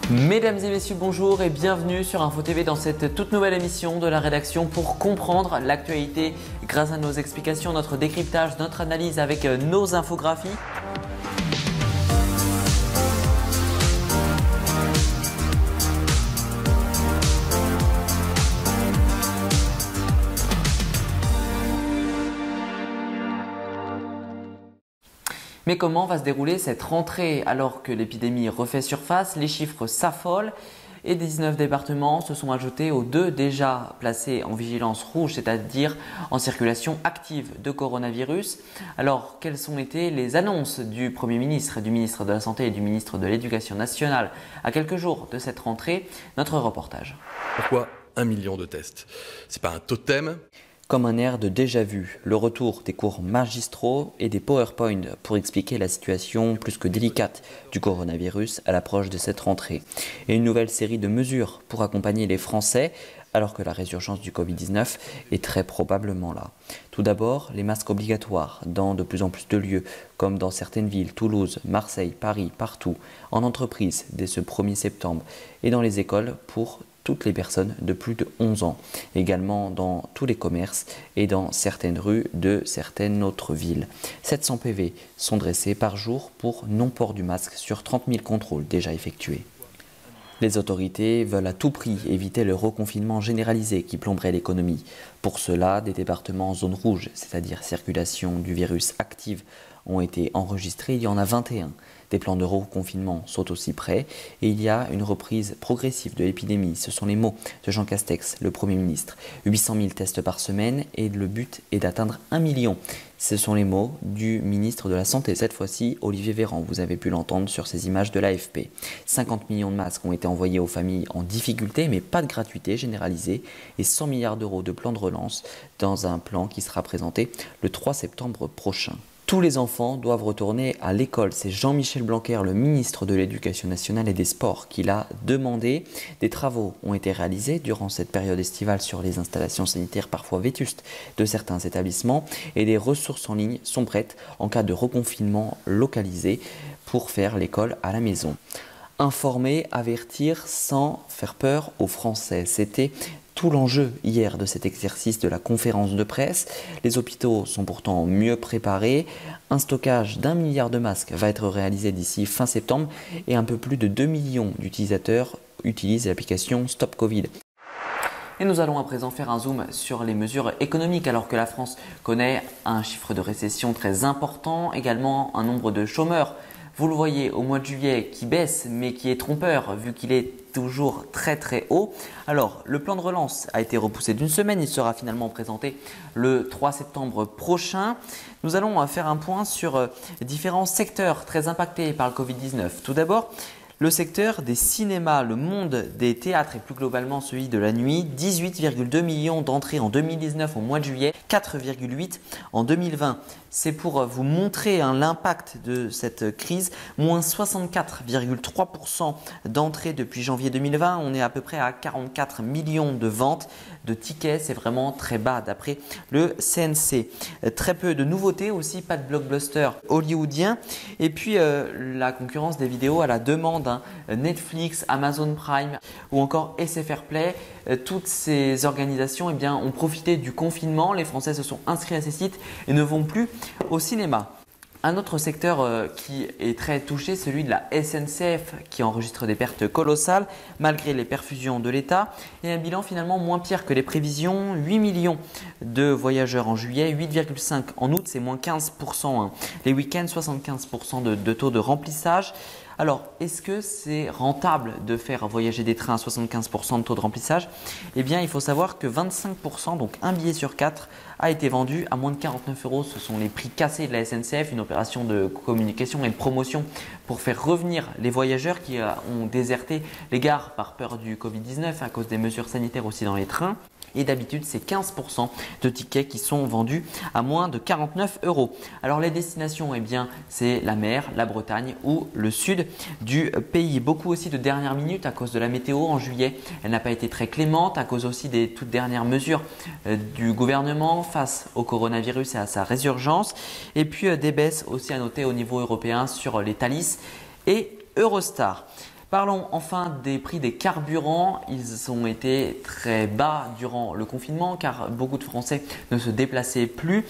Mesdames et messieurs, bonjour et bienvenue sur Info TV dans cette toute nouvelle émission de la rédaction pour comprendre l'actualité grâce à nos explications, notre décryptage, notre analyse avec nos infographies. Mais comment va se dérouler cette rentrée alors que l'épidémie refait surface? Les chiffres s'affolent et 19 départements se sont ajoutés aux 2 déjà placés en vigilance rouge, c'est-à-dire en circulation active de coronavirus. Alors, quelles ont été les annonces du Premier ministre, du ministre de la Santé et du ministre de l'Éducation nationale à quelques jours de cette rentrée? Notre reportage. Pourquoi 1 million de tests? C'est pas un totem. Comme un air de déjà-vu, le retour des cours magistraux et des PowerPoint pour expliquer la situation plus que délicate du coronavirus à l'approche de cette rentrée. Et une nouvelle série de mesures pour accompagner les Français alors que la résurgence du Covid-19 est très probablement là. Tout d'abord, les masques obligatoires dans de plus en plus de lieux, comme dans certaines villes, Toulouse, Marseille, Paris, partout, en entreprise dès ce 1er septembre et dans les écoles pour toutes les personnes de plus de 11 ans, également dans tous les commerces et dans certaines rues de certaines autres villes. 700 PV sont dressés par jour pour non-port du masque sur 30 000 contrôles déjà effectués. Les autorités veulent à tout prix éviter le reconfinement généralisé qui plomberait l'économie. Pour cela, des départements en zone rouge, c'est-à-dire circulation du virus active, ont été enregistrés. Il y en a 21. Des plans de reconfinement sont aussi prêts et il y a une reprise progressive de l'épidémie. Ce sont les mots de Jean Castex, le Premier ministre. 800 000 tests par semaine et le but est d'atteindre 1 million. Ce sont les mots du ministre de la Santé, cette fois-ci Olivier Véran. Vous avez pu l'entendre sur ces images de l'AFP. 50 millions de masques ont été envoyés aux familles en difficulté, mais pas de gratuité généralisée. Et 100 milliards d'euros de plan de relance dans un plan qui sera présenté le 3 septembre prochain. Tous les enfants doivent retourner à l'école. C'est Jean-Michel Blanquer, le ministre de l'Éducation nationale et des Sports, qui l'a demandé. Des travaux ont été réalisés durant cette période estivale sur les installations sanitaires parfois vétustes de certains établissements et des ressources en ligne sont prêtes en cas de reconfinement localisé pour faire l'école à la maison. Informer, avertir sans faire peur aux Français. C'était tout l'enjeu hier de cet exercice de la conférence de presse. Les hôpitaux sont pourtant mieux préparés. Un stockage d'1 milliard de masques va être réalisé d'ici fin septembre et un peu plus de 2 millions d'utilisateurs utilisent l'application Stop Covid. Et nous allons à présent faire un zoom sur les mesures économiques alors que la France connaît un chiffre de récession très important, également un nombre de chômeurs. Vous le voyez au mois de juillet qui baisse mais qui est trompeur vu qu'il est toujours très haut. Alors le plan de relance a été repoussé d'une semaine, il sera finalement présenté le 3 septembre prochain. Nous allons faire un point sur différents secteurs très impactés par le Covid-19. Tout d'abord, le secteur des cinémas, le monde des théâtres et plus globalement celui de la nuit, 18,2 millions d'entrées en 2019 au mois de juillet, 4,8 en 2020. C'est pour vous montrer l'impact de cette crise, moins 64,3% d'entrées depuis janvier 2020. On est à peu près à 44 millions de ventes de tickets, c'est vraiment très bas d'après le CNC. Très peu de nouveautés aussi, pas de blockbuster hollywoodien. Et puis la concurrence des vidéos à la demande, Netflix, Amazon Prime ou encore SFR Play. Toutes ces organisations ont profité du confinement. Les Français se sont inscrits à ces sites et ne vont plus au cinéma. Un autre secteur qui est très touché, celui de la SNCF qui enregistre des pertes colossales malgré les perfusions de l'État et un bilan finalement moins pire que les prévisions. 8 millions de voyageurs en juillet, 8,5 en août, c'est moins 15%. Les week-ends, 75% de taux de remplissage. Alors, est-ce que c'est rentable de faire voyager des trains à 75% de taux de remplissage? Eh bien, il faut savoir que 25%, donc un billet sur 4, a été vendu à moins de 49 €. Ce sont les prix cassés de la SNCF, une opération de communication et de promotion pour faire revenir les voyageurs qui ont déserté les gares par peur du Covid-19 à cause des mesures sanitaires aussi dans les trains. Et d'habitude, c'est 15% de tickets qui sont vendus à moins de 49 €. Alors les destinations, c'est la mer, la Bretagne ou le sud du pays. Beaucoup aussi de dernière minute à cause de la météo en juillet. Elle n'a pas été très clémente à cause aussi des toutes dernières mesures du gouvernement face au coronavirus et à sa résurgence. Et puis des baisses aussi à noter au niveau européen sur les Thalys et Eurostar. Parlons enfin des prix des carburants. Ils ont été très bas durant le confinement car beaucoup de Français ne se déplaçaient plus.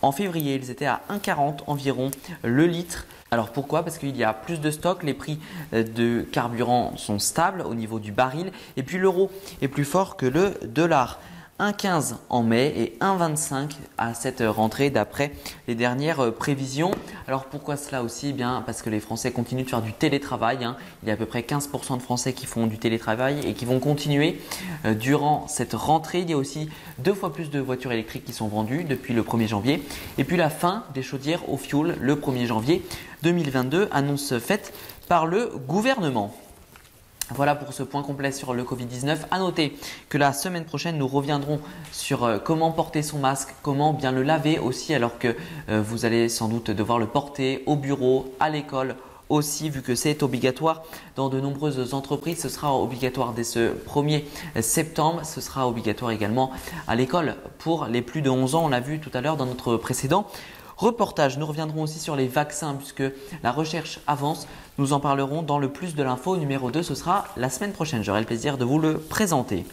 En février, ils étaient à 1,40 environ le litre. Alors pourquoi? Parce qu'il y a plus de stock, les prix de carburant sont stables au niveau du baril et puis l'euro est plus fort que le dollar. 1,15 en mai et 1,25 à cette rentrée d'après les dernières prévisions. Alors pourquoi cela aussi? Bien parce que les Français continuent de faire du télétravail. Il y a à peu près 15% de Français qui font du télétravail et qui vont continuer durant cette rentrée. Il y a aussi 2 fois plus de voitures électriques qui sont vendues depuis le 1er janvier. Et puis la fin des chaudières au fioul le 1er janvier 2022, annonce faite par le gouvernement. Voilà pour ce point complet sur le Covid-19. À noter que la semaine prochaine, nous reviendrons sur comment porter son masque, comment bien le laver aussi alors que vous allez sans doute devoir le porter au bureau, à l'école aussi vu que c'est obligatoire dans de nombreuses entreprises. Ce sera obligatoire dès ce 1er septembre. Ce sera obligatoire également à l'école pour les plus de 11 ans. On l'a vu tout à l'heure dans notre précédent reportage. Nous reviendrons aussi sur les vaccins puisque la recherche avance. Nous en parlerons dans le plus de l'info numéro 2. Ce sera la semaine prochaine. J'aurai le plaisir de vous le présenter.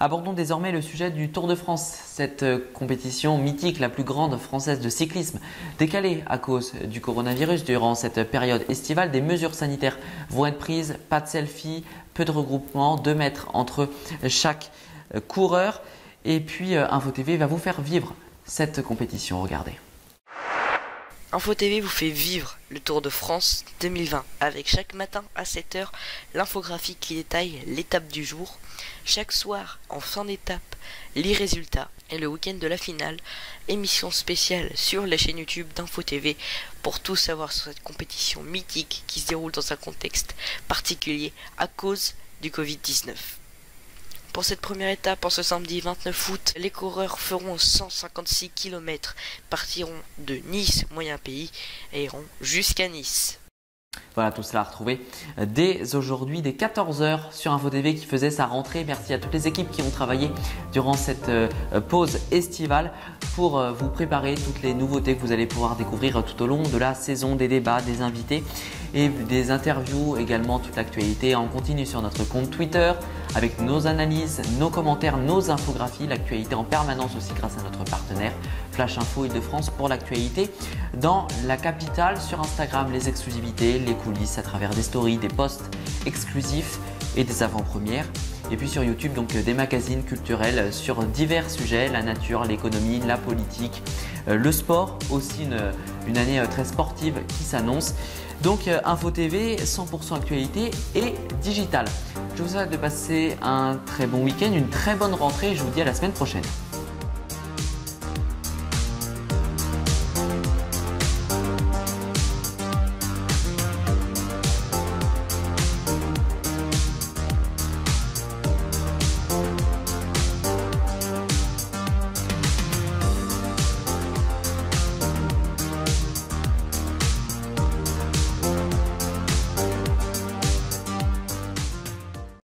Abordons désormais le sujet du Tour de France, cette compétition mythique, la plus grande française de cyclisme, décalée à cause du coronavirus. Durant cette période estivale, des mesures sanitaires vont être prises, pas de selfie, peu de regroupement, 2 mètres entre chaque coureur. Et puis Info TV va vous faire vivre cette compétition. Regardez. Info TV vous fait vivre le Tour de France 2020 avec chaque matin à 7 h l'infographie qui détaille l'étape du jour, chaque soir en fin d'étape les résultats et le week-end de la finale, émission spéciale sur la chaîne YouTube d'Info TV pour tout savoir sur cette compétition mythique qui se déroule dans un contexte particulier à cause du Covid-19. Pour cette première étape, en ce samedi 29 août, les coureurs feront 156 km, partiront de Nice, moyen pays, et iront jusqu'à Nice. Voilà, tout cela à retrouver dès aujourd'hui, dès 14 h sur Info TV qui faisait sa rentrée. Merci à toutes les équipes qui ont travaillé durant cette pause estivale pour vous préparer toutes les nouveautés que vous allez pouvoir découvrir tout au long de la saison, des débats, des invités et des interviews, également toute l'actualité en continu sur notre compte Twitter avec nos analyses, nos commentaires, nos infographies, l'actualité en permanence aussi grâce à notre partenaire Flash Info Île-de-France pour l'actualité dans la capitale, sur Instagram les exclusivités, les coulisses à travers des stories, des posts exclusifs et des avant-premières. Et puis sur YouTube, donc des magazines culturels sur divers sujets, la nature, l'économie, la politique, le sport, aussi une année très sportive qui s'annonce. Donc Info TV, 100% actualité et digital. Je vous souhaite de passer un très bon week-end, une très bonne rentrée et je vous dis à la semaine prochaine.